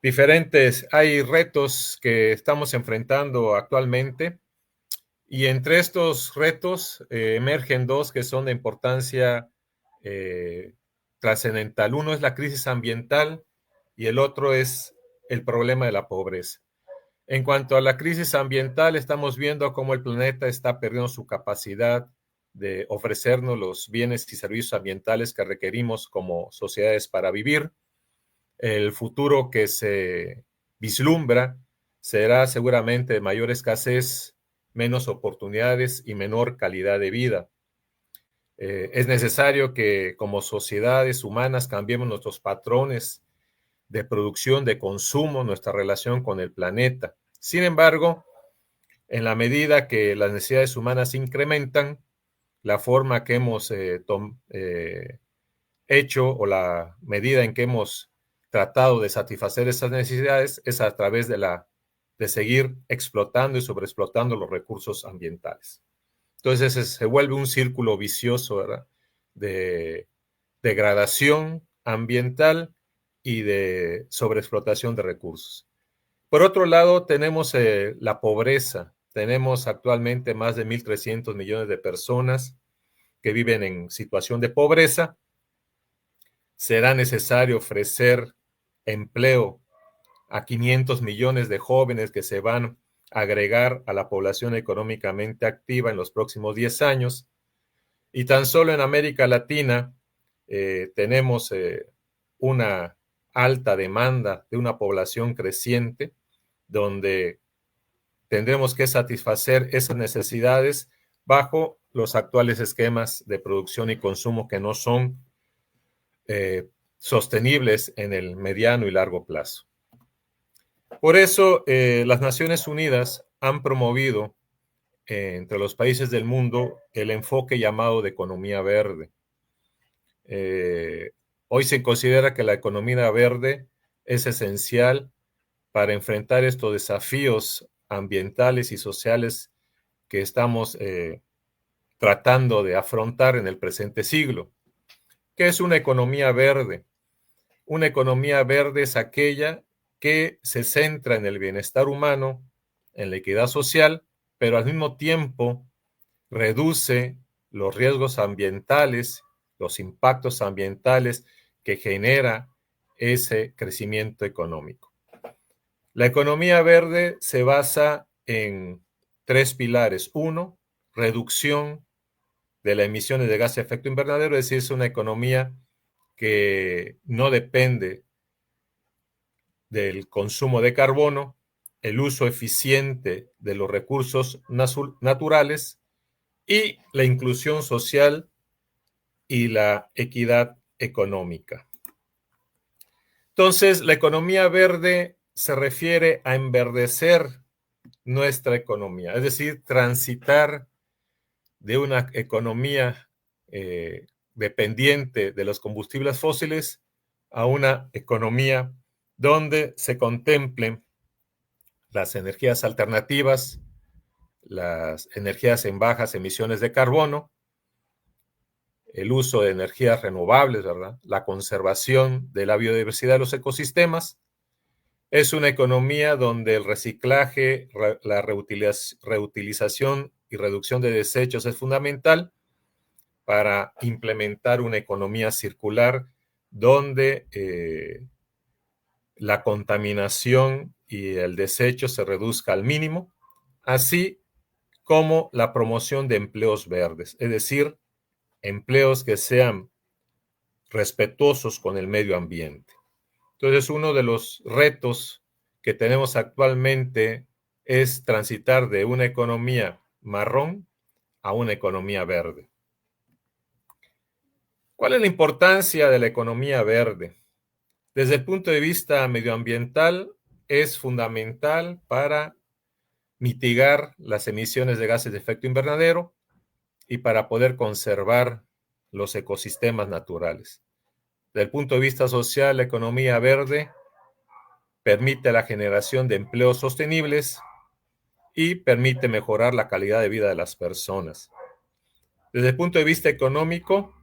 Hay retos que estamos enfrentando actualmente y entre estos retos emergen dos que son de importancia eh, trascendental. Uno es la crisis ambiental y el otro es el problema de la pobreza. En cuanto a la crisis ambiental, estamos viendo cómo el planeta está perdiendo su capacidad de ofrecernos los bienes y servicios ambientales que requerimos como sociedades para vivir. El futuro que se vislumbra será seguramente de mayor escasez, menos oportunidades y menor calidad de vida. Es necesario que como sociedades humanas cambiemos nuestros patrones de producción, de consumo, nuestra relación con el planeta. Sin embargo, en la medida que las necesidades humanas incrementan, la forma que hemos hecho o la medida en que hemos tratado de satisfacer esas necesidades es a través de seguir explotando y sobreexplotando los recursos ambientales. Entonces se vuelve un círculo vicioso, ¿verdad? De degradación ambiental y de sobreexplotación de recursos. Por otro lado, tenemos la pobreza. Tenemos actualmente más de 1.300 millones de personas que viven en situación de pobreza. Será necesario ofrecer empleo a 500 millones de jóvenes que se van a agregar a la población económicamente activa en los próximos 10 años. Y tan solo en América Latina tenemos una alta demanda de una población creciente donde tendremos que satisfacer esas necesidades bajo los actuales esquemas de producción y consumo que no son sostenibles en el mediano y largo plazo. Por eso, las Naciones Unidas han promovido entre los países del mundo el enfoque llamado de economía verde. Hoy se considera que la economía verde es esencial para enfrentar estos desafíos ambientales y sociales que estamos tratando de afrontar en el presente siglo. ¿Qué es una economía verde? Una economía verde es aquella que se centra en el bienestar humano, en la equidad social, pero al mismo tiempo reduce los riesgos ambientales, los impactos ambientales que genera ese crecimiento económico. La economía verde se basa en tres pilares. Uno, reducción de las emisiones de gas de efecto invernadero, es decir, es una economía que no depende del consumo de carbono, el uso eficiente de los recursos naturales y la inclusión social y la equidad económica. Entonces, la economía verde se refiere a enverdecer nuestra economía, es decir, transitar de una economía dependiente de los combustibles fósiles a una economía donde se contemplen las energías alternativas, las energías en bajas emisiones de carbono, el uso de energías renovables, ¿verdad? La conservación de la biodiversidad de los ecosistemas. Es una economía donde el reciclaje, la reutilización y reducción de desechos es fundamental para implementar una economía circular donde la contaminación y el desecho se reduzca al mínimo, así como la promoción de empleos verdes, es decir, empleos que sean respetuosos con el medio ambiente. Entonces, uno de los retos que tenemos actualmente es transitar de una economía marrón a una economía verde. ¿Cuál es la importancia de la economía verde? Desde el punto de vista medioambiental, es fundamental para mitigar las emisiones de gases de efecto invernadero y para poder conservar los ecosistemas naturales. Desde el punto de vista social, la economía verde permite la generación de empleos sostenibles y permite mejorar la calidad de vida de las personas. Desde el punto de vista económico,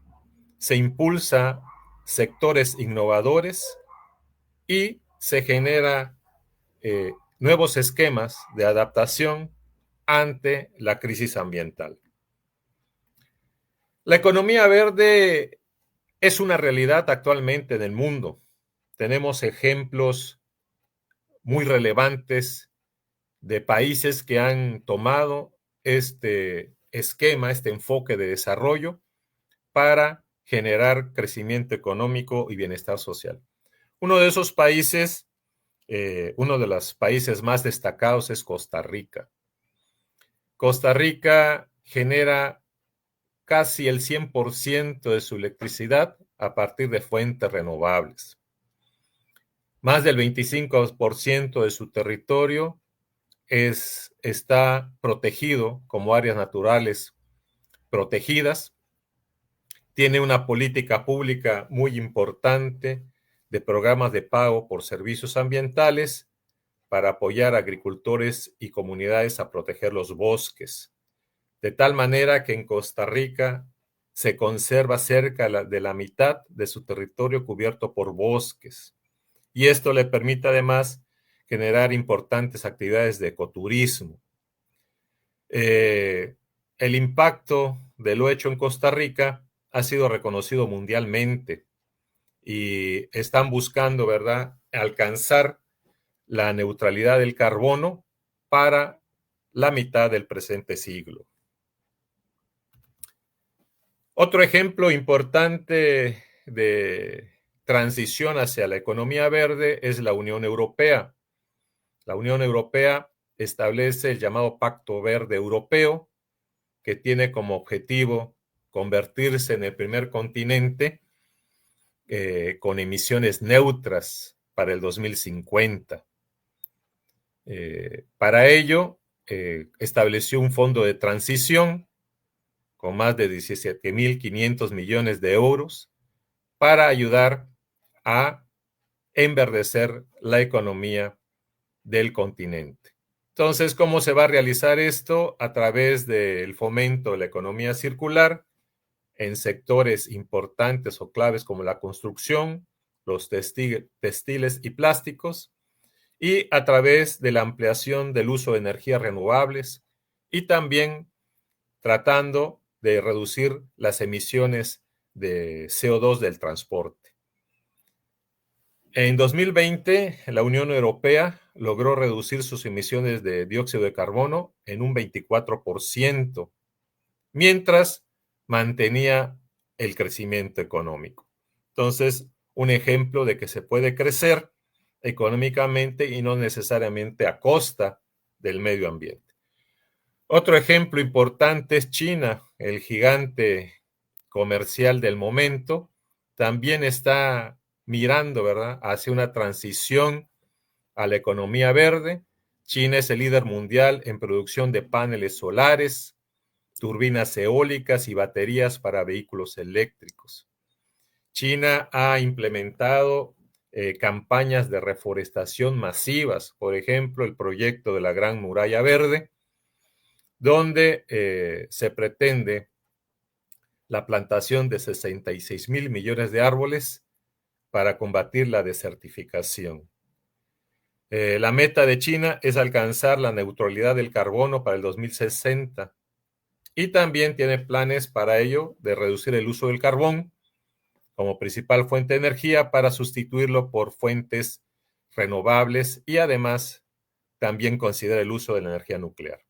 se impulsa sectores innovadores y se genera nuevos esquemas de adaptación ante la crisis ambiental. La economía verde es una realidad actualmente en el mundo. Tenemos ejemplos muy relevantes de países que han tomado este esquema, este enfoque de desarrollo para generar crecimiento económico y bienestar social. Uno de esos países, uno de los países más destacados es Costa Rica. Costa Rica genera casi el 100% de su electricidad a partir de fuentes renovables. Más del 25% de su territorio está protegido como áreas naturales protegidas. Tiene una política pública muy importante de programas de pago por servicios ambientales para apoyar a agricultores y comunidades a proteger los bosques. De tal manera que en Costa Rica se conserva cerca de la mitad de su territorio cubierto por bosques. Y esto le permite además generar importantes actividades de ecoturismo. El impacto de lo hecho en Costa Rica ha sido reconocido mundialmente y están buscando, ¿verdad?, alcanzar la neutralidad del carbono para la mitad del presente siglo. Otro ejemplo importante de transición hacia la economía verde es la Unión Europea. La Unión Europea establece el llamado Pacto Verde Europeo, que tiene como objetivo convertirse en el primer continente con emisiones neutras para el 2050. Para ello, estableció un fondo de transición con más de 17.500 millones de euros para ayudar a enverdecer la economía del continente. Entonces, ¿cómo se va a realizar esto? A través del fomento de la economía circular en sectores importantes o claves como la construcción, los textiles y plásticos, y a través de la ampliación del uso de energías renovables y también tratando de reducir las emisiones de CO2 del transporte. En 2020, la Unión Europea logró reducir sus emisiones de dióxido de carbono en un 24%, mientras mantenía el crecimiento económico. Entonces, un ejemplo de que se puede crecer económicamente y no necesariamente a costa del medio ambiente. Otro ejemplo importante es China, el gigante comercial del momento, también está mirando, ¿verdad?, hacia una transición a la economía verde. China es el líder mundial en producción de paneles solares, turbinas eólicas y baterías para vehículos eléctricos. China ha implementado campañas de reforestación masivas, por ejemplo, el proyecto de la Gran Muralla Verde, donde se pretende la plantación de 66,000 millones de árboles para combatir la desertificación. La meta de China es alcanzar la neutralidad del carbono para el 2060 y también tiene planes para ello de reducir el uso del carbón como principal fuente de energía para sustituirlo por fuentes renovables y además también considera el uso de la energía nuclear.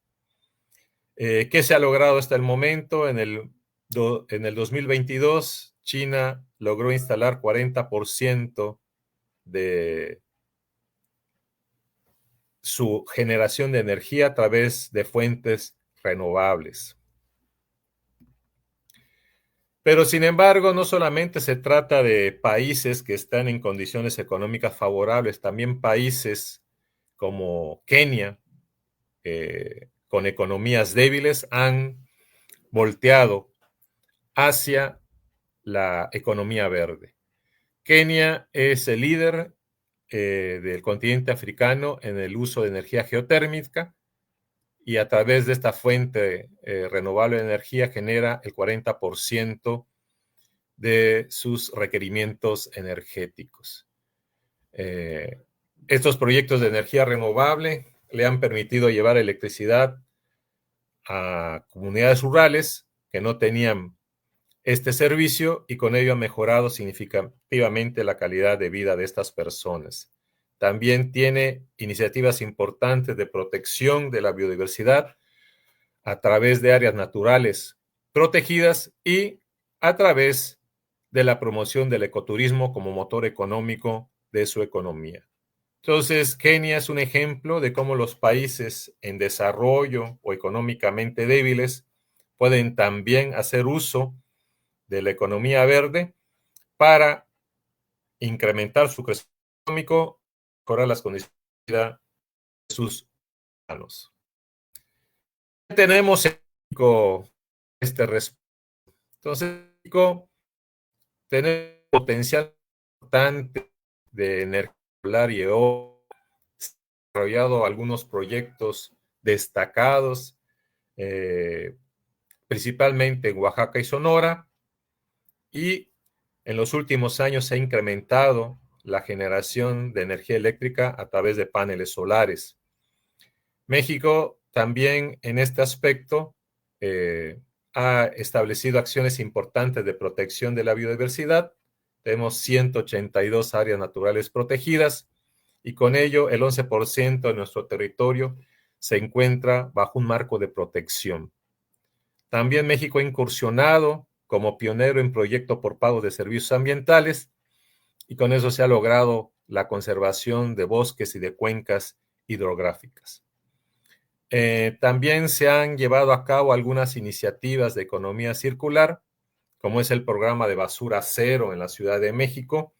¿Qué se ha logrado hasta el momento? En el 2022, China logró instalar 40% de su generación de energía a través de fuentes renovables. Pero sin embargo, no solamente se trata de países que están en condiciones económicas favorables, también países como Kenia, con economías débiles, han volteado hacia la economía verde. Kenia es el líder del continente africano en el uso de energía geotérmica y a través de esta fuente renovable de energía genera el 40% de sus requerimientos energéticos. Estos proyectos de energía renovable le han permitido llevar electricidad a comunidades rurales que no tenían este servicio y con ello ha mejorado significativamente la calidad de vida de estas personas. También tiene iniciativas importantes de protección de la biodiversidad a través de áreas naturales protegidas y a través de la promoción del ecoturismo como motor económico de su economía. Entonces, Kenia es un ejemplo de cómo los países en desarrollo o económicamente débiles pueden también hacer uso de la economía verde para incrementar su crecimiento económico, mejorar las condiciones de vida de sus ciudadanos. Tenemos en México este respecto. Entonces, en México tenemos potencial importante de energía solar y eólica, desarrollado algunos proyectos destacados, principalmente en Oaxaca y Sonora, y en los últimos años se ha incrementado la generación de energía eléctrica a través de paneles solares. México también en este aspecto ha establecido acciones importantes de protección de la biodiversidad. Tenemos 182 áreas naturales protegidas y con ello el 11% de nuestro territorio se encuentra bajo un marco de protección. También México ha incursionado como pionero en proyecto por pago de servicios ambientales y con eso se ha logrado la conservación de bosques y de cuencas hidrográficas. También se han llevado a cabo algunas iniciativas de economía circular, como es el programa de basura cero en la Ciudad de México,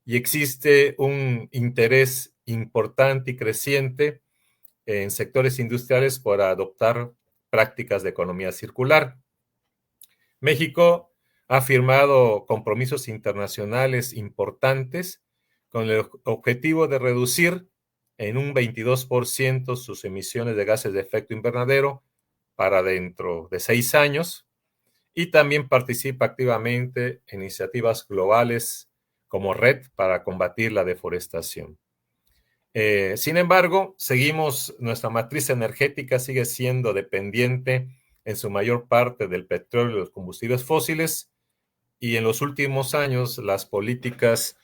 y existe un interés importante y creciente en sectores industriales por adoptar prácticas de economía circular. México ha firmado compromisos internacionales importantes con el objetivo de reducir en un 22% sus emisiones de gases de efecto invernadero para dentro de 6 años y también participa activamente en iniciativas globales como Red para combatir la deforestación. Sin embargo, nuestra matriz energética sigue siendo dependiente en su mayor parte del petróleo y los combustibles fósiles y en los últimos años las políticas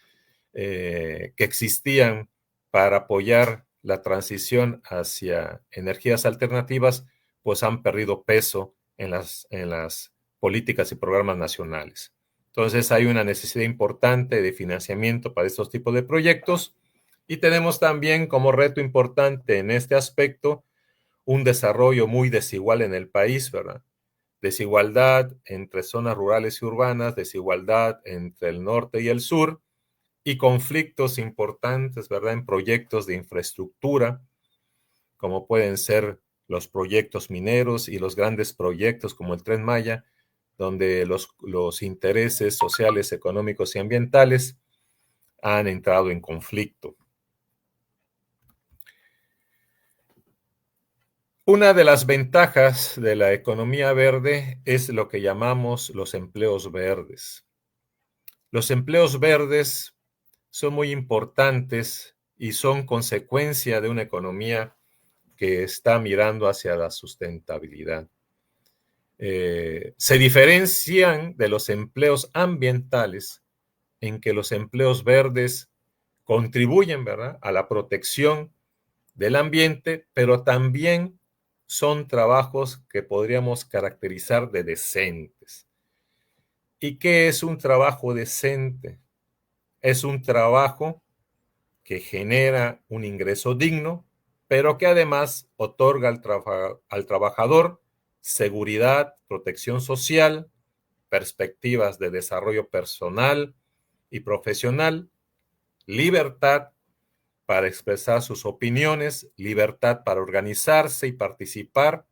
que existían para apoyar la transición hacia energías alternativas pues han perdido peso en las políticas y programas nacionales. Entonces hay una necesidad importante de financiamiento para estos tipos de proyectos y tenemos también como reto importante en este aspecto un desarrollo muy desigual en el país, ¿verdad? Desigualdad entre zonas rurales y urbanas, desigualdad entre el norte y el sur y conflictos importantes, ¿verdad? En proyectos de infraestructura, como pueden ser los proyectos mineros y los grandes proyectos como el Tren Maya, donde los intereses sociales, económicos y ambientales han entrado en conflicto. Una de las ventajas de la economía verde es lo que llamamos los empleos verdes. Los empleos verdes son muy importantes y son consecuencia de una economía que está mirando hacia la sustentabilidad. Se diferencian de los empleos ambientales en que los empleos verdes contribuyen, ¿verdad?, a la protección del ambiente, pero también son trabajos que podríamos caracterizar de decentes. ¿Y qué es un trabajo decente? Es un trabajo que genera un ingreso digno, pero que además otorga al trabajador seguridad, protección social, perspectivas de desarrollo personal y profesional, libertad para expresar sus opiniones, libertad para organizarse y participar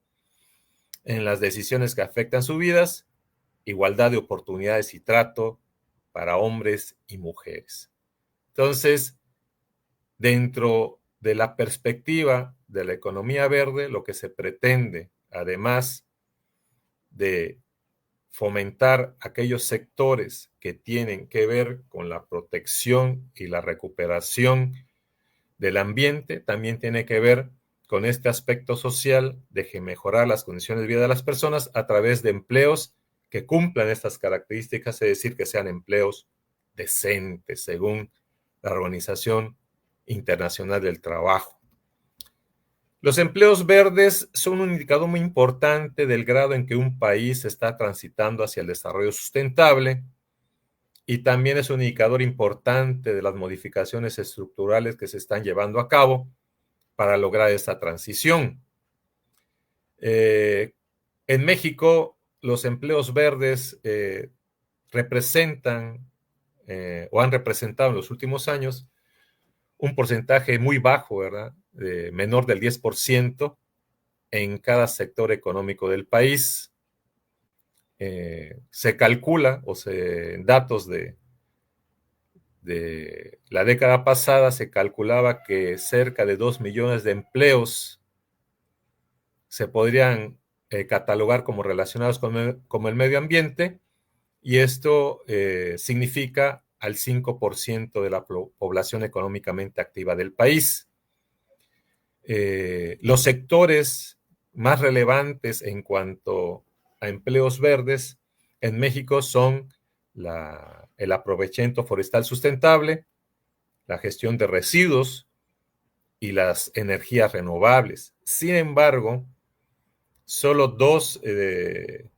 en las decisiones que afectan sus vidas, igualdad de oportunidades y trato para hombres y mujeres. Entonces, dentro de la perspectiva de la economía verde, lo que se pretende, además de fomentar aquellos sectores que tienen que ver con la protección y la recuperación del ambiente también tiene que ver con este aspecto social de mejorar las condiciones de vida de las personas a través de empleos que cumplan estas características, es decir, que sean empleos decentes, según la Organización Internacional del Trabajo. Los empleos verdes son un indicador muy importante del grado en que un país está transitando hacia el desarrollo sustentable y también es un indicador importante de las modificaciones estructurales que se están llevando a cabo para lograr esta transición. En México, los empleos verdes representan o han representado en los últimos años un porcentaje muy bajo, ¿verdad? Menor del 10% en cada sector económico del país. Se calcula, datos de la década pasada, se calculaba que cerca de 2 millones de empleos se podrían catalogar como relacionados con el medio ambiente, y esto significa al 5% de la población económicamente activa del país. Los sectores más relevantes en cuanto a empleos verdes en México son el aprovechamiento forestal sustentable, la gestión de residuos y las energías renovables. Sin embargo, solo dos de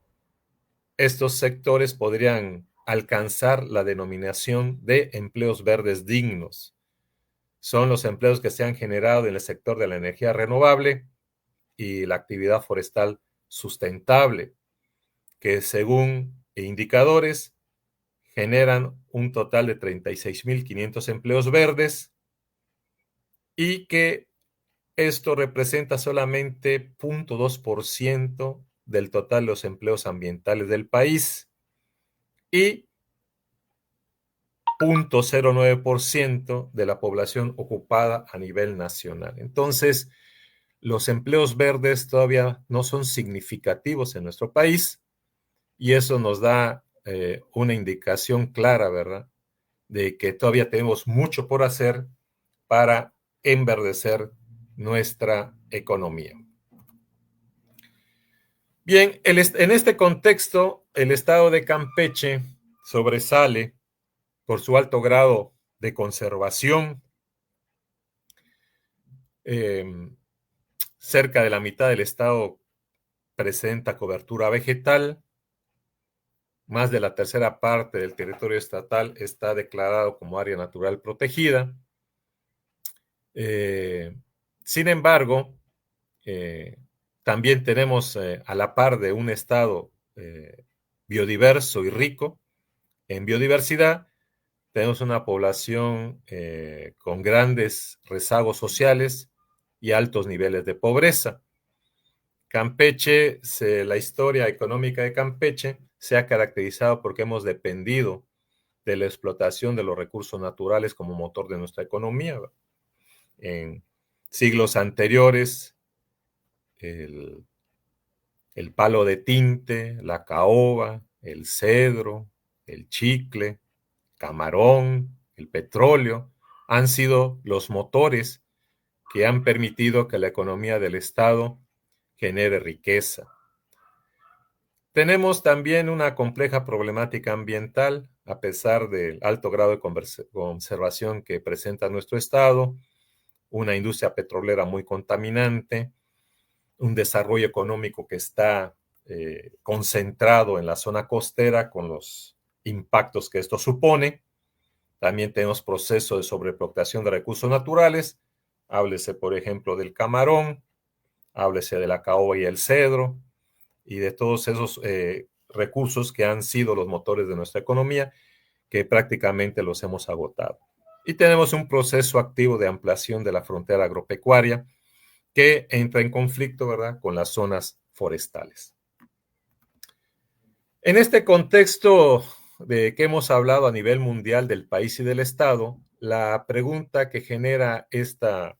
estos sectores podrían alcanzar la denominación de empleos verdes dignos. Son los empleos que se han generado en el sector de la energía renovable y la actividad forestal sustentable, que según indicadores generan un total de 36.500 empleos verdes y que esto representa solamente 0.2% del total de los empleos ambientales del país y 0.09% de la población ocupada a nivel nacional. Entonces, los empleos verdes todavía no son significativos en nuestro país y eso nos da una indicación clara, ¿verdad?, de que todavía tenemos mucho por hacer para enverdecer nuestra economía. Bien, en este contexto, el estado de Campeche sobresale por su alto grado de conservación. Cerca de la mitad del estado presenta cobertura vegetal. Más de la tercera parte del territorio estatal está declarado como área natural protegida. Sin embargo, también tenemos a la par de un estado biodiverso y rico en biodiversidad, tenemos una población con grandes rezagos sociales y altos niveles de pobreza. Campeche, la historia económica de Campeche se ha caracterizado porque hemos dependido de la explotación de los recursos naturales como motor de nuestra economía. En siglos anteriores, el palo de tinte, la caoba, el cedro, el chicle, camarón, el petróleo, han sido los motores que han permitido que la economía del Estado genere riqueza. Tenemos también una compleja problemática ambiental, a pesar del alto grado de conservación que presenta nuestro Estado, una industria petrolera muy contaminante, un desarrollo económico que está concentrado en la zona costera con los impactos que esto supone. También tenemos proceso de sobreexplotación de recursos naturales, háblese por ejemplo del camarón, háblese de la caoba y el cedro, y de todos esos recursos que han sido los motores de nuestra economía, que prácticamente los hemos agotado. Y tenemos un proceso activo de ampliación de la frontera agropecuaria que entra en conflicto, ¿verdad?, con las zonas forestales. En este contexto de que hemos hablado a nivel mundial del país y del Estado, la pregunta que genera esta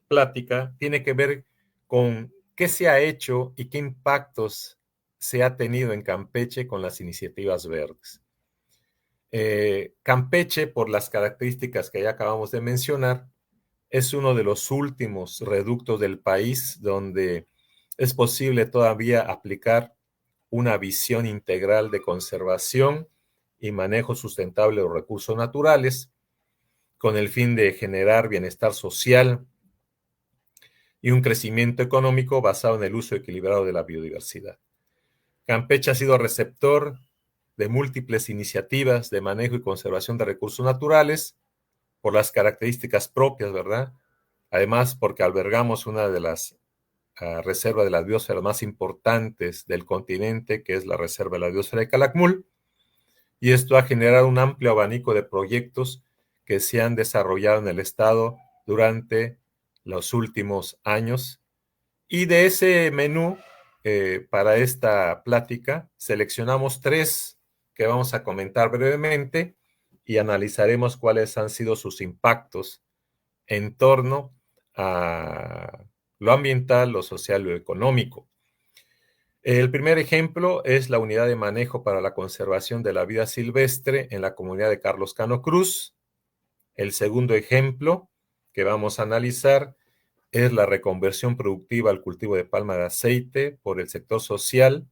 plática tiene que ver con qué se ha hecho y qué impactos se ha tenido en Campeche con las iniciativas verdes. Campeche, por las características que ya acabamos de mencionar, es uno de los últimos reductos del país donde es posible todavía aplicar una visión integral de conservación y manejo sustentable de los recursos naturales, con el fin de generar bienestar social y un crecimiento económico basado en el uso equilibrado de la biodiversidad. Campeche ha sido receptor de múltiples iniciativas de manejo y conservación de recursos naturales por las características propias, ¿verdad? Además, porque albergamos una de las reservas de la biosfera más importantes del continente, que es la Reserva de la Biosfera de Calakmul, y esto ha generado un amplio abanico de proyectos que se han desarrollado en el estado durante los últimos años. Y de ese menú, para esta plática, seleccionamos 3 que vamos a comentar brevemente y analizaremos cuáles han sido sus impactos en torno a lo ambiental, lo social y lo económico. El primer ejemplo es la unidad de manejo para la conservación de la vida silvestre en la comunidad de Carlos Cano Cruz. El segundo ejemplo que vamos a analizar es la reconversión productiva al cultivo de palma de aceite por el sector social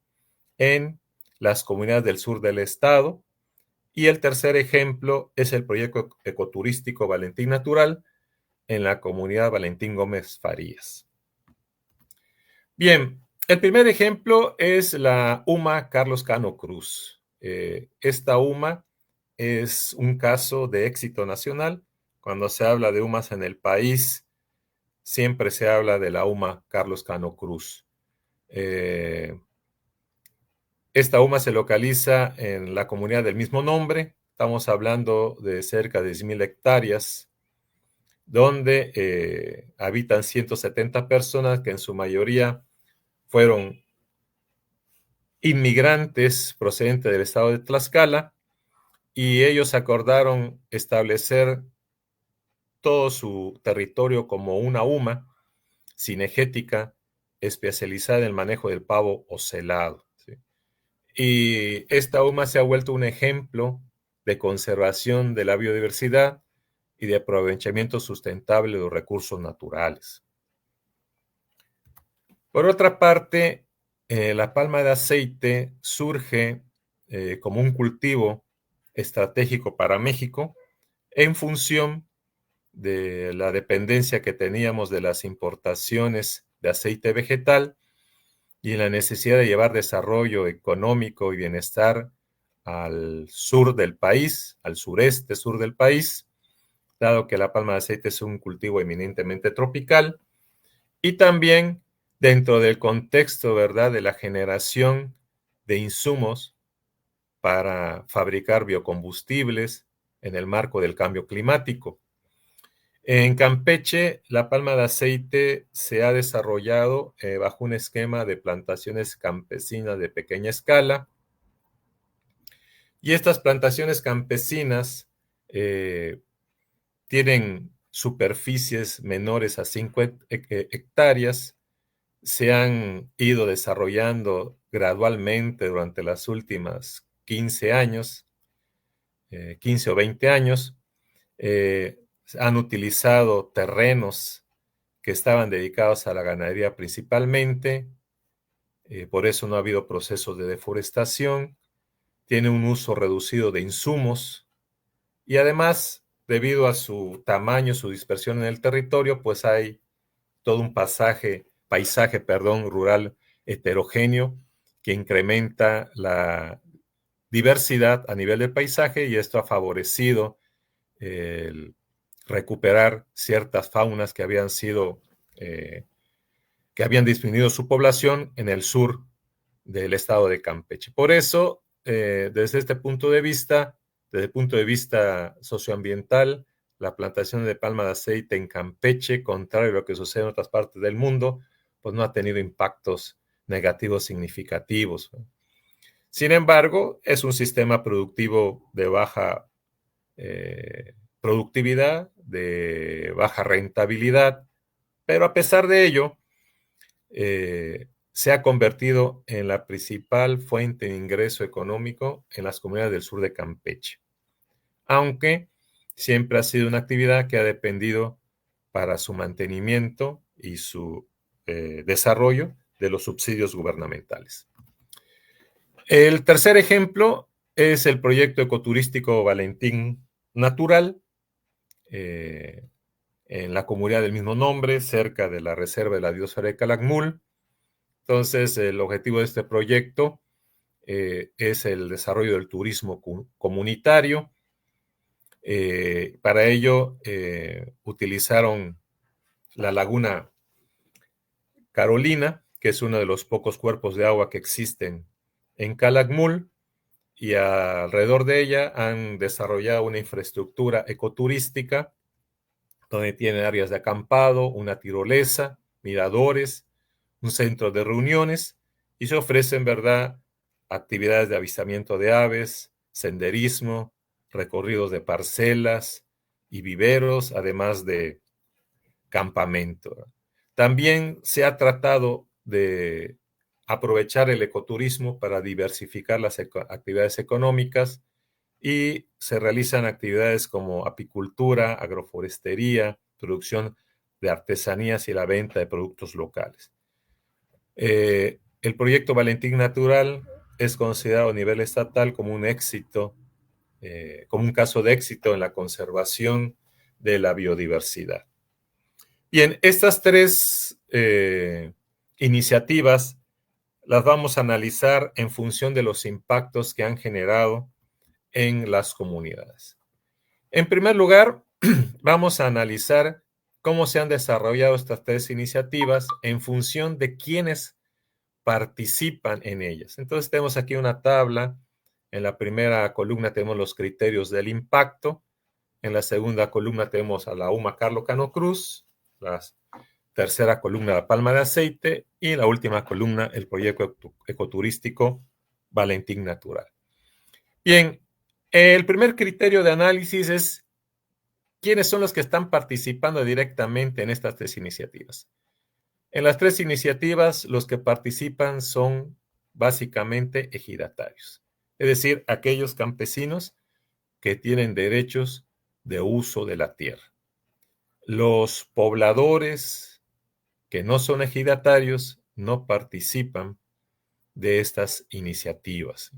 en las comunidades del sur del estado. Y el tercer ejemplo es el proyecto ecoturístico Valentín Natural en la comunidad Valentín Gómez Farías. Bien, el primer ejemplo es la UMA Carlos Cano Cruz. Esta UMA es un caso de éxito nacional. Cuando se habla de UMAs en el país, siempre se habla de la UMA Carlos Cano Cruz. Esta UMA se localiza en la comunidad del mismo nombre. Estamos hablando de cerca de 10,000 hectáreas, donde habitan 170 personas que en su mayoría fueron inmigrantes procedentes del estado de Tlaxcala, y ellos acordaron establecer todo su territorio como una UMA cinegética especializada en el manejo del pavo ocelado, ¿sí? Y esta UMA se ha vuelto un ejemplo de conservación de la biodiversidad y de aprovechamiento sustentable de los recursos naturales. Por otra parte, la palma de aceite surge como un cultivo estratégico para México en función de la dependencia que teníamos de las importaciones de aceite vegetal y la necesidad de llevar desarrollo económico y bienestar al sur del país, al sureste sur del país, dado que la palma de aceite es un cultivo eminentemente tropical, y también dentro del contexto, ¿verdad?, de la generación de insumos para fabricar biocombustibles en el marco del cambio climático. En Campeche, la palma de aceite se ha desarrollado bajo un esquema de plantaciones campesinas de pequeña escala, y estas plantaciones campesinas tienen superficies menores a 5 hectáreas, se han ido desarrollando gradualmente durante las últimas 15 años, 15 o 20 años. Han utilizado terrenos que estaban dedicados a la ganadería principalmente, por eso no ha habido procesos de deforestación, tiene un uso reducido de insumos y además, debido a su tamaño, su dispersión en el territorio, pues hay todo un paisaje rural heterogéneo que incrementa la diversidad a nivel del paisaje, y esto ha favorecido el recuperar ciertas faunas que habían que habían disminuido su población en el sur del estado de Campeche. Por eso, desde este punto de vista, desde el punto de vista socioambiental, la plantación de palma de aceite en Campeche, contrario a lo que sucede en otras partes del mundo, pues no ha tenido impactos negativos significativos. Sin embargo, es un sistema productivo de baja productividad, de baja rentabilidad, pero a pesar de ello, se ha convertido en la principal fuente de ingreso económico en las comunidades del sur de Campeche, aunque siempre ha sido una actividad que ha dependido para su mantenimiento y su desarrollo de los subsidios gubernamentales. El tercer ejemplo es el proyecto ecoturístico Valentín Natural, en la comunidad del mismo nombre, cerca de la reserva de la biosfera de Calakmul. Entonces, el objetivo de este proyecto es el desarrollo del turismo comunitario. Para ello, utilizaron la laguna Carolina, que es uno de los pocos cuerpos de agua que existen en Calakmul, y alrededor de ella han desarrollado una infraestructura ecoturística donde tienen áreas de acampado, una tirolesa, miradores, un centro de reuniones, y se ofrecen, ¿verdad?, actividades de avistamiento de aves, senderismo, recorridos de parcelas y viveros, además de campamento. También se ha tratado de aprovechar el ecoturismo para diversificar las actividades económicas, y se realizan actividades como apicultura, agroforestería, producción de artesanías y la venta de productos locales. El proyecto Valentín Natural es considerado a nivel estatal como un éxito, como un caso de éxito en la conservación de la biodiversidad. Bien, estas tres iniciativas las vamos a analizar en función de los impactos que han generado en las comunidades. En primer lugar, vamos a analizar cómo se han desarrollado estas tres iniciativas en función de quienes participan en ellas. Entonces tenemos aquí una tabla. En la primera columna tenemos los criterios del impacto. En la segunda columna tenemos a la UMA Carlos Cano Cruz. La tercera columna, la Palma de Aceite. Y en la última columna, el proyecto ecoturístico Valentín Natural. Bien, el primer criterio de análisis es quiénes son los que están participando directamente en estas tres iniciativas. En las tres iniciativas, los que participan son básicamente ejidatarios, es decir, aquellos campesinos que tienen derechos de uso de la tierra. Los pobladores que no son ejidatarios no participan de estas iniciativas.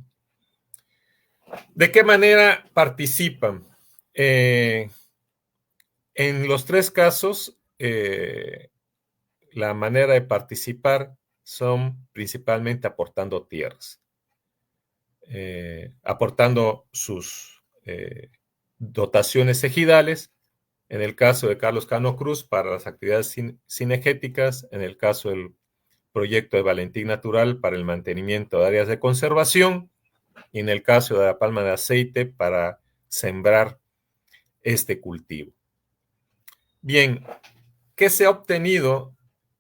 ¿De qué manera participan? En los tres casos, la manera de participar son principalmente aportando tierras, aportando sus dotaciones ejidales, en el caso de Carlos Cano Cruz para las actividades cinegéticas, en el caso del proyecto de Valentín Natural para el mantenimiento de áreas de conservación, y en el caso de la Palma de Aceite para sembrar este cultivo. Bien, ¿qué se ha obtenido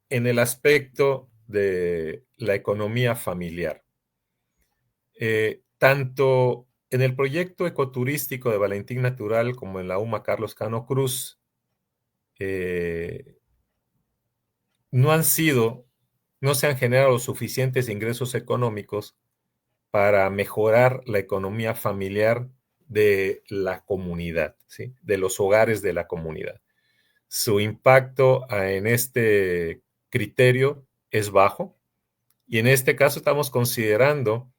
en el aspecto de la economía familiar? Tanto en el proyecto ecoturístico de Valentín Natural como en la UMA Carlos Cano Cruz, no se han generado los suficientes ingresos económicos para mejorar la economía familiar de la comunidad, ¿sí?, de los hogares de la comunidad. Su impacto en este criterio es bajo, y en este caso estamos considerando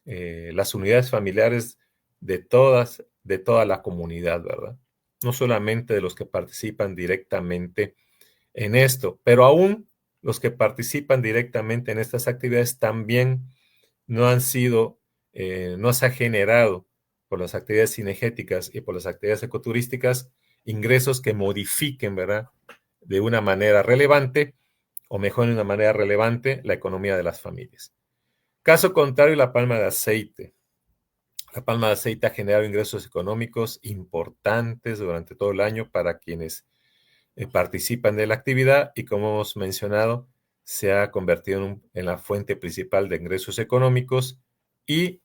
las unidades familiares de toda la comunidad, ¿verdad? No solamente de los que participan directamente en esto, pero aún los que participan directamente en estas actividades también no se ha generado por las actividades cinegéticas y por las actividades ecoturísticas ingresos que modifiquen, ¿verdad?, de una manera relevante, o mejor, de una manera relevante, la economía de las familias. Caso contrario, la palma de aceite. La palma de aceite ha generado ingresos económicos importantes durante todo el año para quienes participan de la actividad, y como hemos mencionado, se ha convertido en la fuente principal de ingresos económicos, y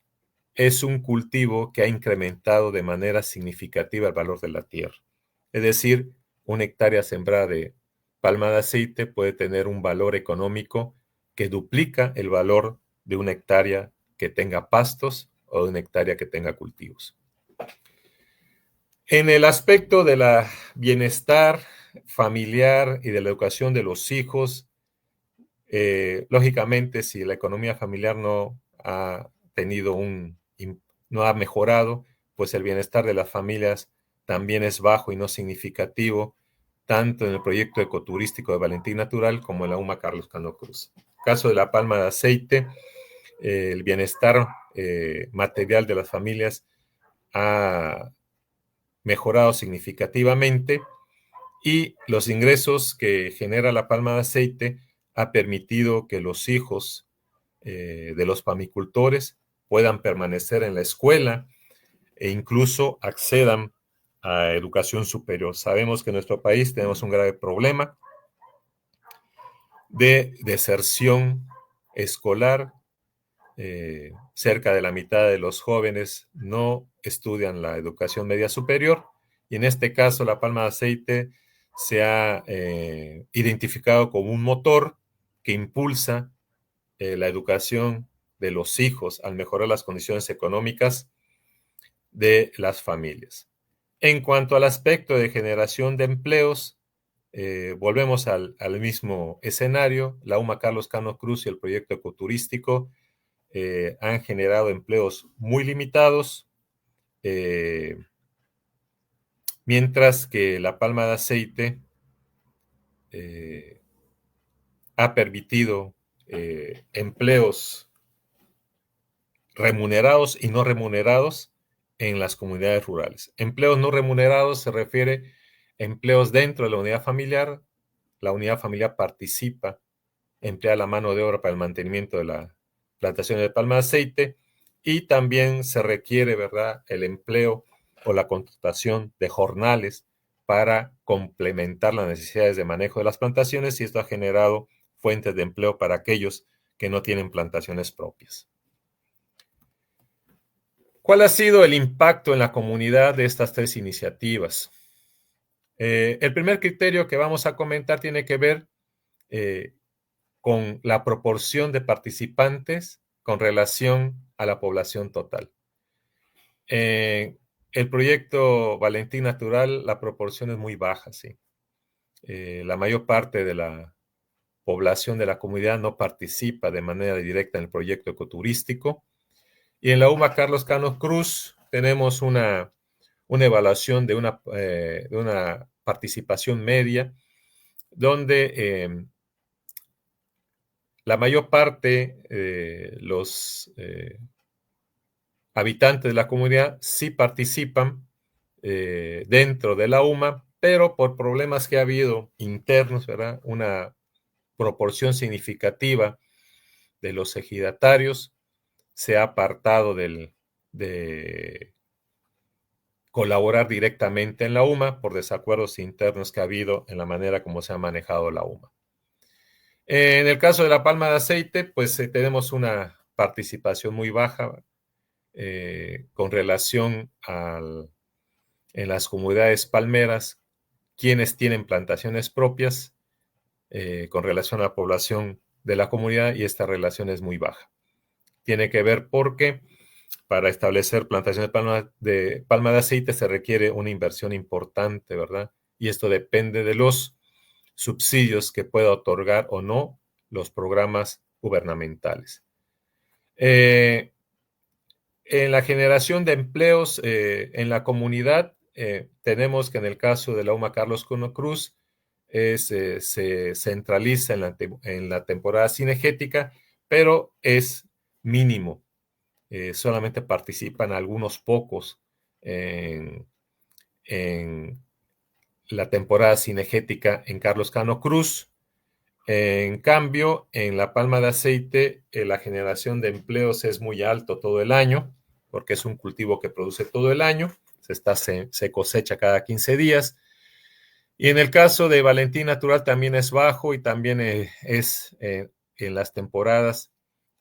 es un cultivo que ha incrementado de manera significativa el valor de la tierra. Es decir, una hectárea sembrada de palma de aceite puede tener un valor económico que duplica el valor de una hectárea que tenga pastos o de una hectárea que tenga cultivos. En el aspecto de la bienestar familiar y de la educación de los hijos, lógicamente, si la economía familiar no ha no ha mejorado, pues el bienestar de las familias también es bajo y no significativo, tanto en el proyecto ecoturístico de Valentín Natural como en la UMA Carlos Cano Cruz. Caso de la palma de aceite, el bienestar material de las familias ha mejorado significativamente y los ingresos que genera la palma de aceite ha permitido que los hijos de los pamicultores puedan permanecer en la escuela e incluso accedan a educación superior. Sabemos que en nuestro país tenemos un grave problema de deserción escolar. Cerca de la mitad de los jóvenes no estudian la educación media superior y en este caso la palma de aceite se ha identificado como un motor que impulsa la educación de los hijos al mejorar las condiciones económicas de las familias. En cuanto al aspecto de generación de empleos, volvemos al mismo escenario. La UMA Carlos Cano Cruz y el proyecto ecoturístico han generado empleos muy limitados, mientras que la palma de aceite ha permitido empleos remunerados y no remunerados en las comunidades rurales. Empleos no remunerados se refiere a empleos dentro de la unidad familiar. La unidad familiar participa, emplea la mano de obra para el mantenimiento de la plantación de palma de aceite y también se requiere, ¿verdad?, el empleo o la contratación de jornales para complementar las necesidades de manejo de las plantaciones y esto ha generado fuentes de empleo para aquellos que no tienen plantaciones propias. ¿Cuál ha sido el impacto en la comunidad de estas tres iniciativas? El primer criterio que vamos a comentar tiene que ver con la proporción de participantes con relación a la población total. El proyecto Valentín Natural, la proporción es muy baja, sí. La mayor parte de la población de la comunidad no participa de manera directa en el proyecto ecoturístico. Y en la UMA Carlos Cano Cruz tenemos una evaluación de una participación media, donde la mayor parte de los habitantes de la comunidad sí participan dentro de la UMA, pero por problemas que ha habido internos, ¿verdad?, una proporción significativa de los ejidatarios se ha apartado de colaborar directamente en la UMA por desacuerdos internos que ha habido en la manera como se ha manejado la UMA. En el caso de la palma de aceite, pues tenemos una participación muy baja con relación en las comunidades palmeras, quienes tienen plantaciones propias con relación a la población de la comunidad y esta relación es muy baja. Tiene que ver porque para establecer plantaciones de palma de aceite se requiere una inversión importante, ¿verdad? Y esto depende de los subsidios que pueda otorgar o no los programas gubernamentales. En la generación de empleos en la comunidad, tenemos que en el caso de la UMA Carlos Cano Cruz se centraliza en la temporada cinegética, pero es mínimo. Solamente participan algunos pocos en la temporada cinegética en Carlos Cano Cruz. En cambio, en la palma de aceite, la generación de empleos es muy alto todo el año, porque es un cultivo que produce todo el año, se cosecha cada 15 días. Y en el caso de Valentín Natural también es bajo y también es en las temporadas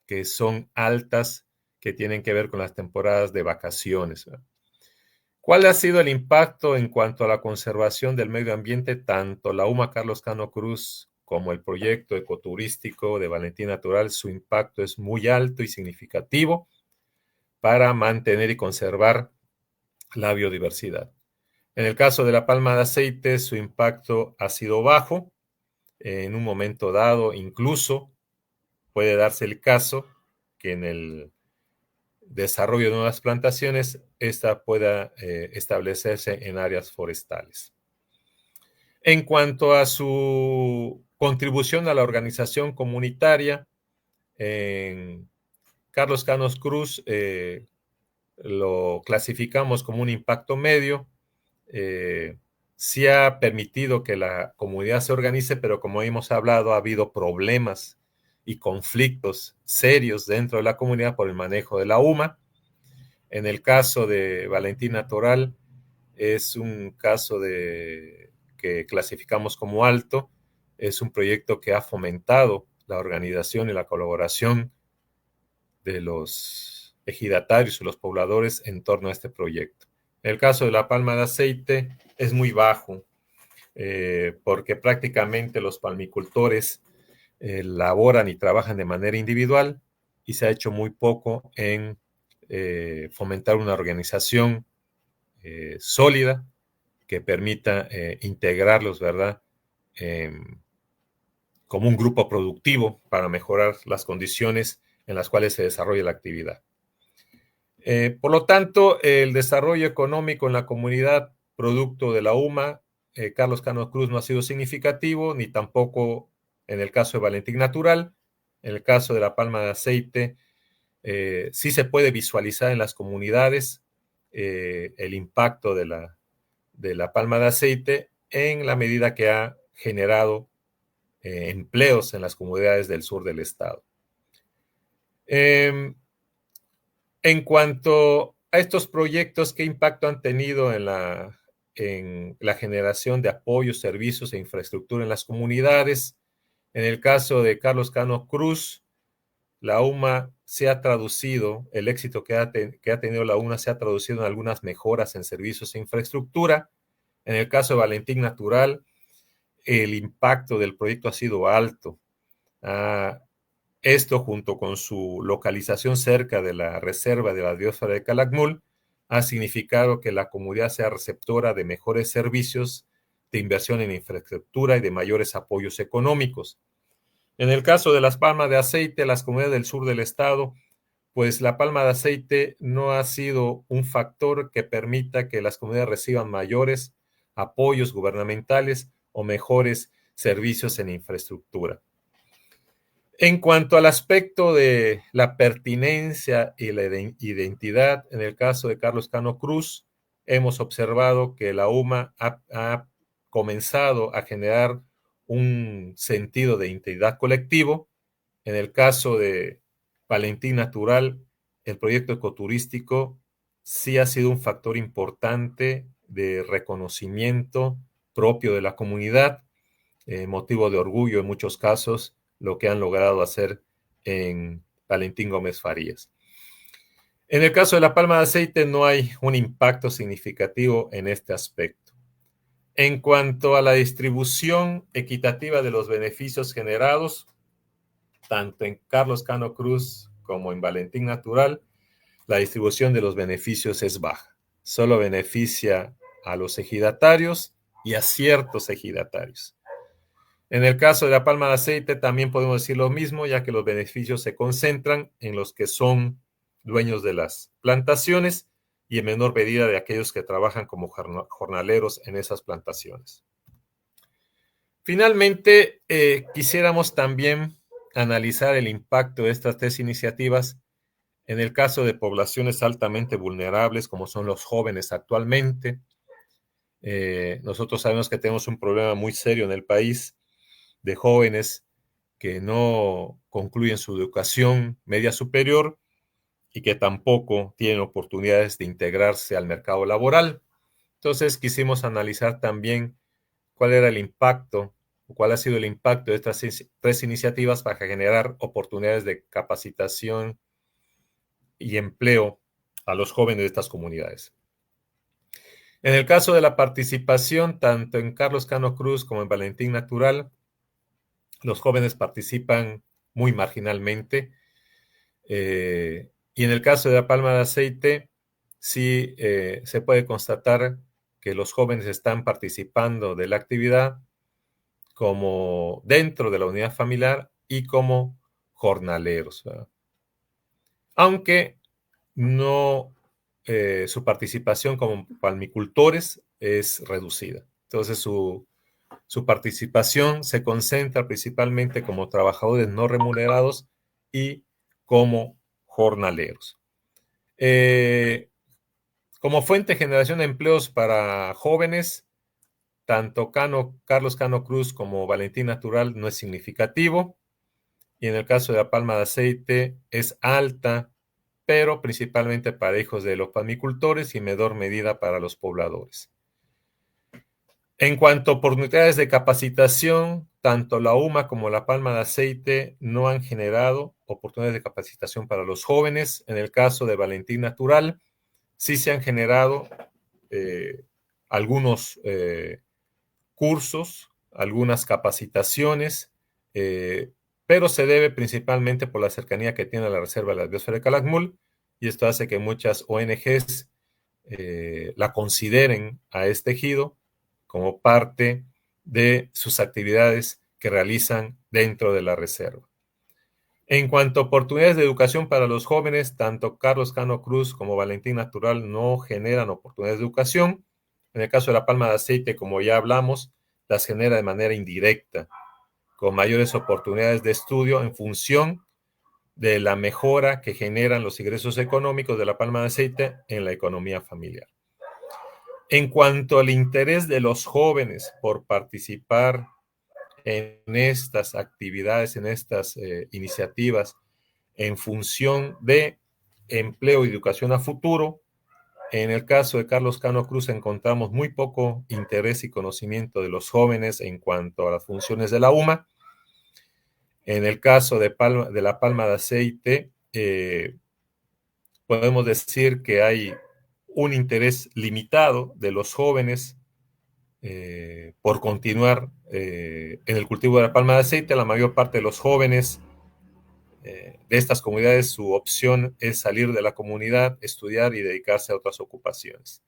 que son altas, que tienen que ver con las temporadas de vacaciones, ¿verdad? ¿Cuál ha sido el impacto en cuanto a la conservación del medio ambiente? Tanto la UMA Carlos Cano Cruz como el proyecto ecoturístico de Valentín Natural, su impacto es muy alto y significativo para mantener y conservar la biodiversidad. En el caso de la palma de aceite, su impacto ha sido bajo. En un momento dado, incluso puede darse el caso que en el desarrollo de nuevas plantaciones, esta pueda establecerse en áreas forestales. En cuanto a su contribución a la organización comunitaria, en Carlos Canos Cruz lo clasificamos como un impacto medio. Sí ha permitido que la comunidad se organice, pero como hemos hablado, ha habido problemas y conflictos serios dentro de la comunidad por el manejo de la UMA. En el caso de Valentina Toral, es un caso que clasificamos como alto. Es un proyecto que ha fomentado la organización y la colaboración de los ejidatarios y los pobladores en torno a este proyecto. En el caso de la palma de aceite es muy bajo, porque prácticamente los palmicultores laboran y trabajan de manera individual y se ha hecho muy poco en fomentar una organización sólida que permita integrarlos, ¿verdad? Como un grupo productivo para mejorar las condiciones en las cuales se desarrolla la actividad. Por lo tanto, el desarrollo económico en la comunidad producto de la UMA, Carlos Cano Cruz no ha sido significativo, ni tampoco en el caso de Valentín Natural. En el caso de la palma de aceite, sí se puede visualizar en las comunidades el impacto de la palma de aceite en la medida que ha generado empleos en las comunidades del sur del estado. En cuanto a estos proyectos, ¿qué impacto han tenido en la generación de apoyos, servicios e infraestructura en las comunidades? En el caso de Carlos Cano Cruz, la UMA se ha traducido, el éxito que ha tenido la UMA se ha traducido en algunas mejoras en servicios e infraestructura. En el caso de Valentín Natural, el impacto del proyecto ha sido alto. Esto, junto con su localización cerca de la reserva de la biosfera de Calakmul, ha significado que la comunidad sea receptora de mejores servicios de inversión en infraestructura y de mayores apoyos económicos. En el caso de las palmas de aceite, las comunidades del sur del estado, pues la palma de aceite no ha sido un factor que permita que las comunidades reciban mayores apoyos gubernamentales o mejores servicios en infraestructura. En cuanto al aspecto de la pertinencia y la identidad, en el caso de Carlos Cano Cruz, hemos observado que la UMA ha comenzado a generar un sentido de identidad colectivo. En el caso de Valentín Natural, el proyecto ecoturístico sí ha sido un factor importante de reconocimiento propio de la comunidad, motivo de orgullo en muchos casos, lo que han logrado hacer en Valentín Gómez Farías. En el caso de la palma de aceite no hay un impacto significativo en este aspecto. En cuanto a la distribución equitativa de los beneficios generados, tanto en Carlos Cano Cruz como en Valentín Natural, la distribución de los beneficios es baja. Solo beneficia a los ejidatarios y a ciertos ejidatarios. En el caso de la palma de aceite también podemos decir lo mismo, ya que los beneficios se concentran en los que son dueños de las plantaciones y en menor medida de aquellos que trabajan como jornaleros en esas plantaciones. Finalmente, quisiéramos también analizar el impacto de estas tres iniciativas en el caso de poblaciones altamente vulnerables como son los jóvenes actualmente. Nosotros sabemos que tenemos un problema muy serio en el país de jóvenes que no concluyen su educación media superior y que tampoco tienen oportunidades de integrarse al mercado laboral. Entonces quisimos analizar también cuál era el impacto, o cuál ha sido el impacto de estas tres iniciativas para generar oportunidades de capacitación y empleo a los jóvenes de estas comunidades. En el caso de la participación, tanto en Carlos Cano Cruz como en Valentín Natural, los jóvenes participan muy marginalmente. Y en el caso de la palma de aceite, sí se puede constatar que los jóvenes están participando de la actividad como dentro de la unidad familiar y como jornaleros, ¿verdad? Aunque no, su participación como palmicultores es reducida. Entonces su participación se concentra principalmente como trabajadores no remunerados y como jornaleros. Como fuente de generación de empleos para jóvenes, tanto Carlos Cano Cruz como Valentín Natural no es significativo, y en el caso de la palma de aceite es alta, pero principalmente para hijos de los palmicultores y en menor medida para los pobladores. En cuanto a oportunidades de capacitación, tanto la UMA como la palma de aceite no han generado oportunidades de capacitación para los jóvenes. En el caso de Valentín Natural, sí se han generado algunos cursos, algunas capacitaciones, pero se debe principalmente por la cercanía que tiene la Reserva de la Biosfera de Calakmul, y esto hace que muchas ONGs la consideren a este ejido como parte de sus actividades que realizan dentro de la reserva. En cuanto a oportunidades de educación para los jóvenes, tanto Carlos Cano Cruz como Valentín Natural no generan oportunidades de educación. En el caso de la palma de aceite, como ya hablamos, las genera de manera indirecta, con mayores oportunidades de estudio en función de la mejora que generan los ingresos económicos de la palma de aceite en la economía familiar. En cuanto al interés de los jóvenes por participar en estas actividades, en estas iniciativas, en función de empleo y educación a futuro, en el caso de Carlos Cano Cruz encontramos muy poco interés y conocimiento de los jóvenes en cuanto a las funciones de la UMA. En el caso de la palma de aceite, podemos decir que hay un interés limitado de los jóvenes por continuar en el cultivo de la palma de aceite. La mayor parte de los jóvenes de estas comunidades, su opción es salir de la comunidad, estudiar y dedicarse a otras ocupaciones.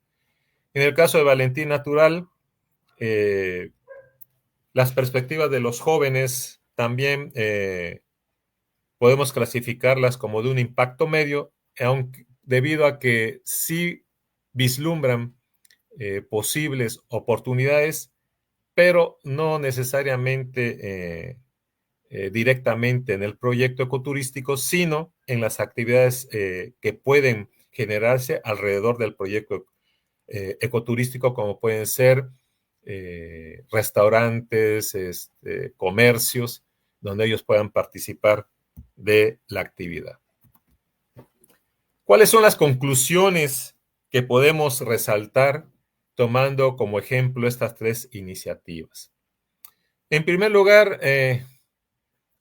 En el caso de Valentín Natural, las perspectivas de los jóvenes también podemos clasificarlas como de un impacto medio, aunque, debido a que sí vislumbran posibles oportunidades, pero no necesariamente directamente en el proyecto ecoturístico, sino en las actividades que pueden generarse alrededor del proyecto ecoturístico, como pueden ser restaurantes, comercios, donde ellos puedan participar de la actividad. ¿Cuáles son las conclusiones que podemos resaltar tomando como ejemplo estas tres iniciativas? En primer lugar,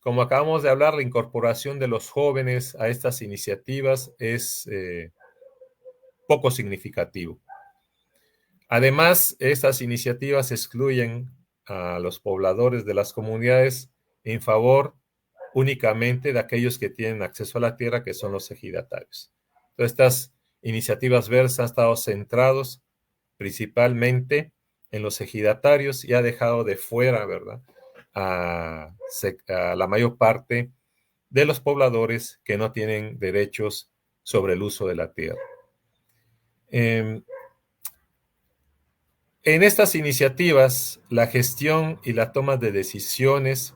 como acabamos de hablar, la incorporación de los jóvenes a estas iniciativas es poco significativo. Además, estas iniciativas excluyen a los pobladores de las comunidades en favor únicamente de aquellos que tienen acceso a la tierra, que son los ejidatarios. Entonces, estas iniciativas verdes han estado centrados principalmente en los ejidatarios y ha dejado de fuera, ¿verdad?, a la mayor parte de los pobladores que no tienen derechos sobre el uso de la tierra. En estas iniciativas, la gestión y la toma de decisiones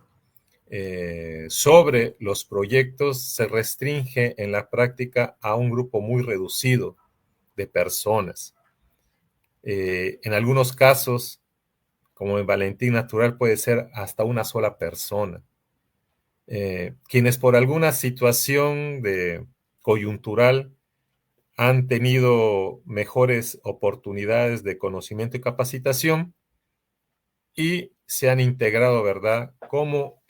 sobre los proyectos se restringe en la práctica a un grupo muy reducido de personas. En algunos casos, como en Valentín Natural, puede ser hasta una sola persona. Quienes por alguna situación coyuntural han tenido mejores oportunidades de conocimiento y capacitación y se han integrado, ¿verdad?, como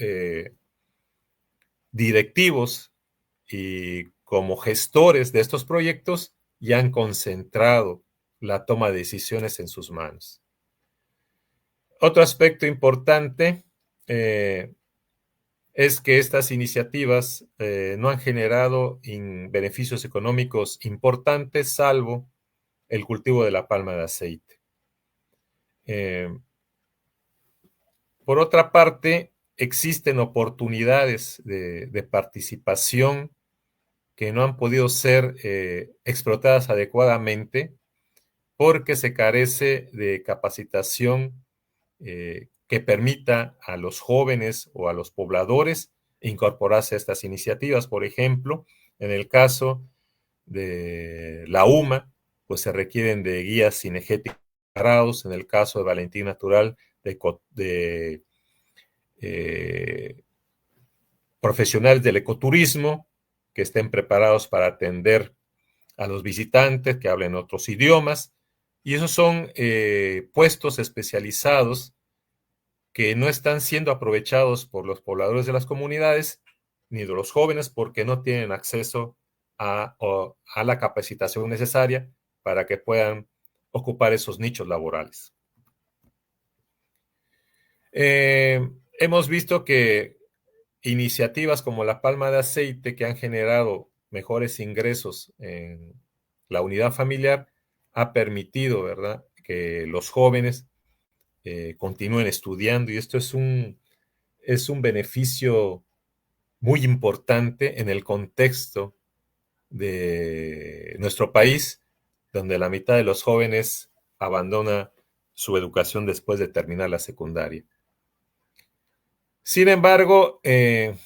directivos y como gestores de estos proyectos, y han concentrado la toma de decisiones en sus manos. Otro aspecto importante es que estas iniciativas no han generado beneficios económicos importantes, salvo el cultivo de la palma de aceite. Por otra parte, existen oportunidades de participación que no han podido ser explotadas adecuadamente porque se carece de capacitación que permita a los jóvenes o a los pobladores incorporarse a estas iniciativas. Por ejemplo, en el caso de la UMA, pues se requieren de guías cinegéticos preparados. En el caso de Valentín Natural, de profesionales del ecoturismo que estén preparados para atender a los visitantes que hablen otros idiomas. Y esos son puestos especializados que no están siendo aprovechados por los pobladores de las comunidades ni de los jóvenes porque no tienen acceso a la capacitación necesaria para que puedan ocupar esos nichos laborales. Hemos visto que iniciativas como la palma de aceite, que han generado mejores ingresos en la unidad familiar, ha permitido, ¿verdad?, que los jóvenes continúen estudiando, y esto es un beneficio muy importante en el contexto de nuestro país, donde la mitad de los jóvenes abandona su educación después de terminar la secundaria. Sin embargo, es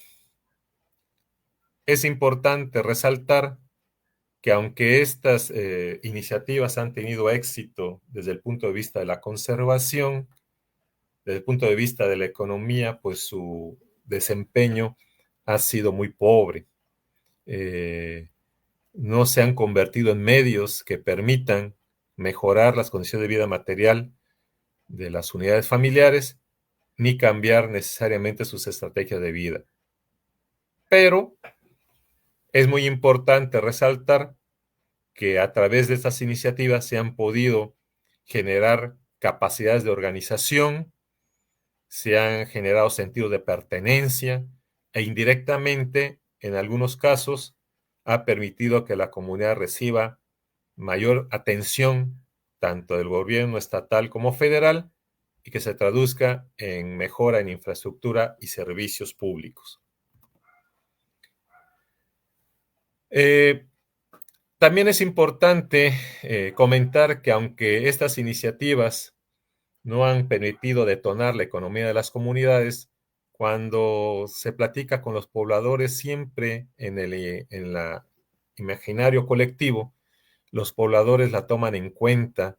importante resaltar que aunque estas iniciativas han tenido éxito desde el punto de vista de la conservación, desde el punto de vista de la economía, pues su desempeño ha sido muy pobre. No se han convertido en medios que permitan mejorar las condiciones de vida material de las unidades familiares, ni cambiar necesariamente sus estrategias de vida. Pero es muy importante resaltar que a través de estas iniciativas se han podido generar capacidades de organización, se han generado sentidos de pertenencia e indirectamente, en algunos casos, ha permitido que la comunidad reciba mayor atención tanto del gobierno estatal como federal y que se traduzca en mejora en infraestructura y servicios públicos. También es importante comentar que aunque estas iniciativas no han permitido detonar la economía de las comunidades, cuando se platica con los pobladores, siempre en el imaginario colectivo, los pobladores la toman en cuenta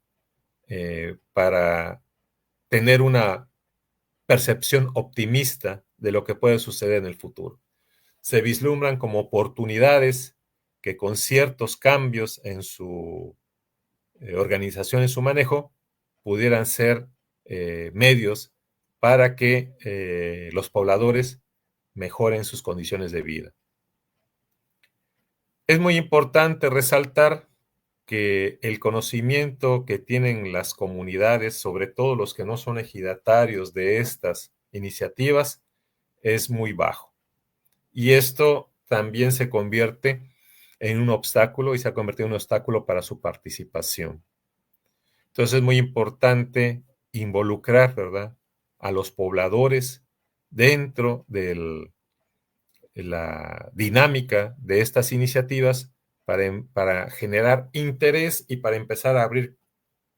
para tener una percepción optimista de lo que puede suceder en el futuro. Se vislumbran como oportunidades que con ciertos cambios en su organización, en su manejo, pudieran ser medios para que los pobladores mejoren sus condiciones de vida. Es muy importante resaltar que el conocimiento que tienen las comunidades, sobre todo los que no son ejidatarios de estas iniciativas, es muy bajo. Y esto también se convierte en un obstáculo y se ha convertido en un obstáculo para su participación. Entonces es muy importante involucrar, ¿verdad?, a los pobladores dentro de la dinámica de estas iniciativas para generar interés y para empezar a abrir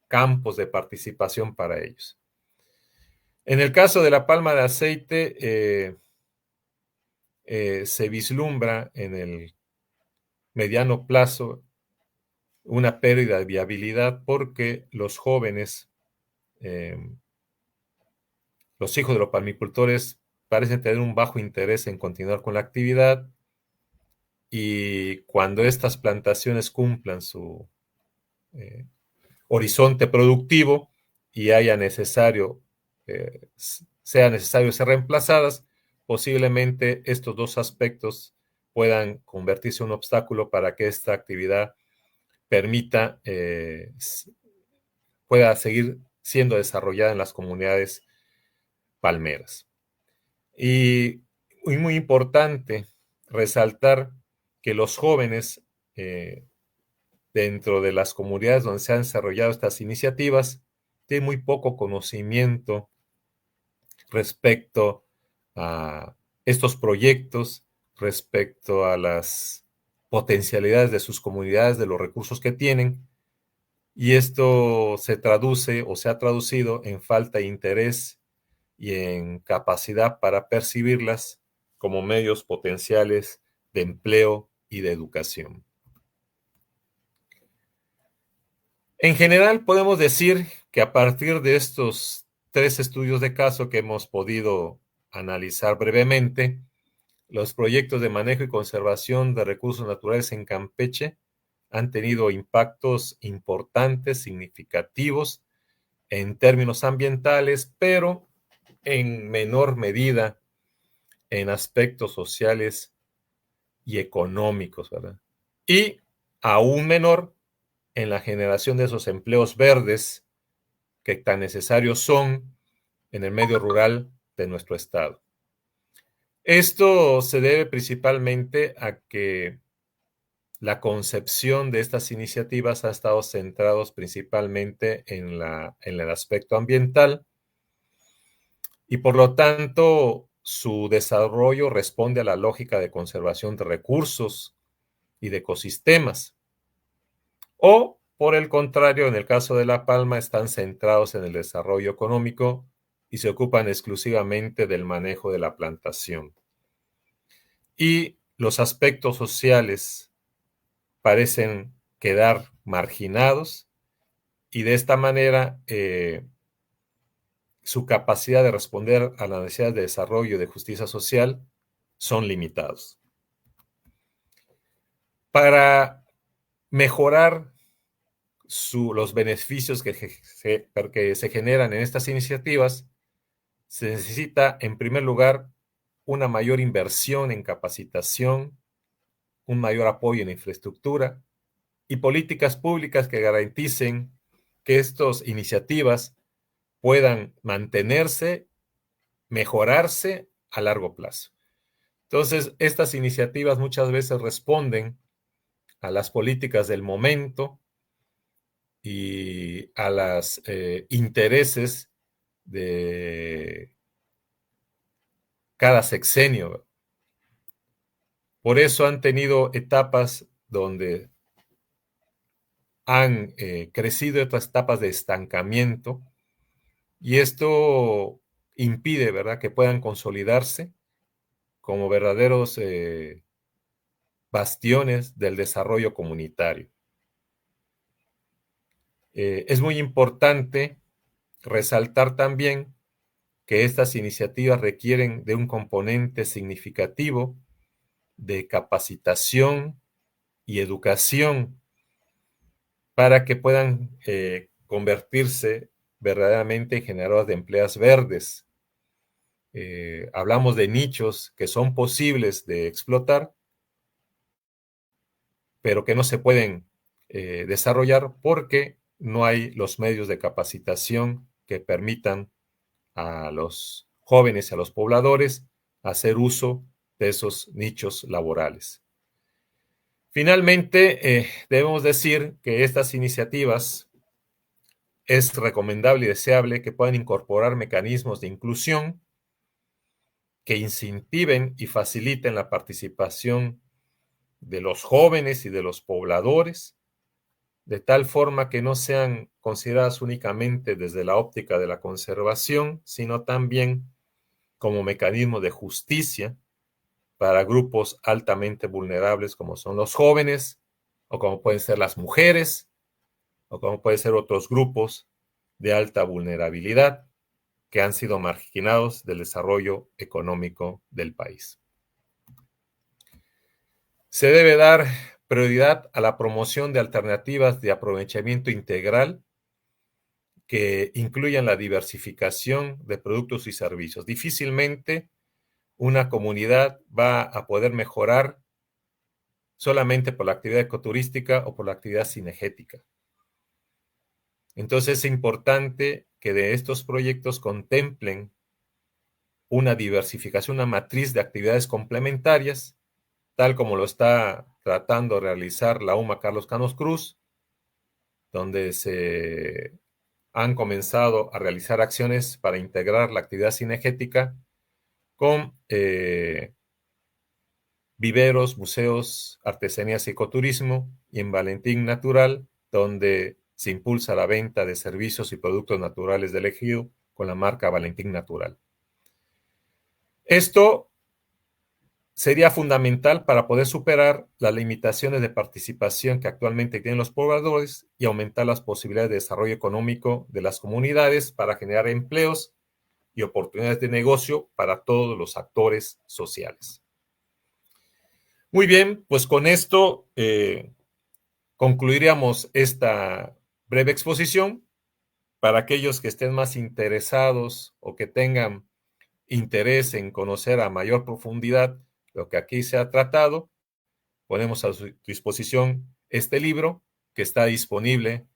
campos de participación para ellos. En el caso de la palma de aceite, se vislumbra en el mediano plazo una pérdida de viabilidad porque los jóvenes, los hijos de los palmicultores, parecen tener un bajo interés en continuar con la actividad, y cuando estas plantaciones cumplan su horizonte productivo y sea necesario ser reemplazadas, posiblemente estos dos aspectos puedan convertirse en un obstáculo para que esta actividad pueda seguir siendo desarrollada en las comunidades palmeras. Y muy importante resaltar que los jóvenes dentro de las comunidades donde se han desarrollado estas iniciativas tiene muy poco conocimiento respecto a estos proyectos, respecto a las potencialidades de sus comunidades, de los recursos que tienen, y esto se traduce o se ha traducido en falta de interés y en capacidad para percibirlas como medios potenciales de empleo y de educación. En general, podemos decir que a partir de estos 3 estudios de caso que hemos podido analizar brevemente, los proyectos de manejo y conservación de recursos naturales en Campeche han tenido impactos importantes, significativos en términos ambientales, pero en menor medida en aspectos sociales y económicos, ¿verdad? Y aún menor en la generación de esos empleos verdes que tan necesarios son en el medio rural de nuestro estado. Esto se debe principalmente a que la concepción de estas iniciativas ha estado centrados principalmente en el aspecto ambiental y por lo tanto su desarrollo responde a la lógica de conservación de recursos y de ecosistemas. O, por el contrario, en el caso de La Palma, están centrados en el desarrollo económico y se ocupan exclusivamente del manejo de la plantación. Y los aspectos sociales parecen quedar marginados y de esta manera su capacidad de responder a las necesidades de desarrollo y de justicia social son limitados. Para mejorar los beneficios que se generan en estas iniciativas, se necesita, en primer lugar, una mayor inversión en capacitación, un mayor apoyo en infraestructura y políticas públicas que garanticen que estas iniciativas puedan mantenerse, mejorarse a largo plazo. Entonces, estas iniciativas muchas veces responden a las políticas del momento y a los intereses de cada sexenio. Por eso han tenido etapas donde han crecido, otras etapas de estancamiento, y esto impide, ¿verdad?, que puedan consolidarse como verdaderos bastiones del desarrollo comunitario. Es muy importante resaltar también que estas iniciativas requieren de un componente significativo de capacitación y educación para que puedan convertirse verdaderamente en generadores de empleos verdes. Hablamos de nichos que son posibles de explotar, pero que no se pueden desarrollar porque no hay los medios de capacitación que permitan a los jóvenes y a los pobladores hacer uso de esos nichos laborales. Finalmente, debemos decir que estas iniciativas es recomendable y deseable que puedan incorporar mecanismos de inclusión que incentiven y faciliten la participación de los jóvenes y de los pobladores, de tal forma que no sean consideradas únicamente desde la óptica de la conservación, sino también como mecanismo de justicia para grupos altamente vulnerables como son los jóvenes, o como pueden ser las mujeres, o como pueden ser otros grupos de alta vulnerabilidad que han sido marginados del desarrollo económico del país. Se debe dar prioridad a la promoción de alternativas de aprovechamiento integral que incluyan la diversificación de productos y servicios. Difícilmente una comunidad va a poder mejorar solamente por la actividad ecoturística o por la actividad cinegética. Entonces es importante que de estos proyectos contemplen una diversificación, una matriz de actividades complementarias, tal como lo está tratando de realizar la UMA Carlos Canos Cruz, donde se han comenzado a realizar acciones para integrar la actividad cinegética con viveros, museos, artesanías y ecoturismo, y en Valentín Natural, donde se impulsa la venta de servicios y productos naturales del ejido con la marca Valentín Natural. Esto sería fundamental para poder superar las limitaciones de participación que actualmente tienen los pobladores y aumentar las posibilidades de desarrollo económico de las comunidades para generar empleos y oportunidades de negocio para todos los actores sociales. Muy bien, pues con esto concluiríamos esta breve exposición. Para aquellos que estén más interesados o que tengan interés en conocer a mayor profundidad lo que aquí se ha tratado, ponemos a su disposición este libro que está disponible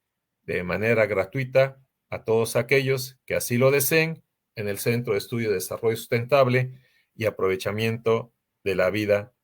de manera gratuita a todos aquellos que así lo deseen en el Centro de Estudio de Desarrollo Sustentable y Aprovechamiento de la Vida